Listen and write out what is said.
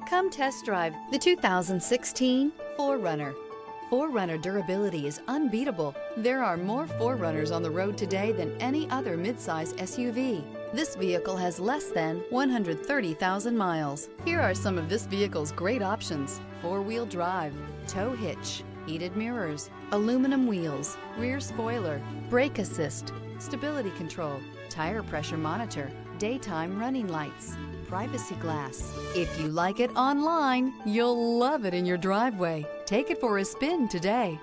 Come test drive the 2016 4Runner. 4Runner durability is unbeatable. There are more 4Runners on the road today than any other midsize SUV. This vehicle has less than 130,000 miles. Here are some of this vehicle's great options: four-wheel drive, tow hitch, heated mirrors, aluminum wheels, rear spoiler, brake assist, stability control, tire pressure monitor, daytime running lights, privacy glass. If you like it online, you'll love it in your driveway. Take it for a spin today.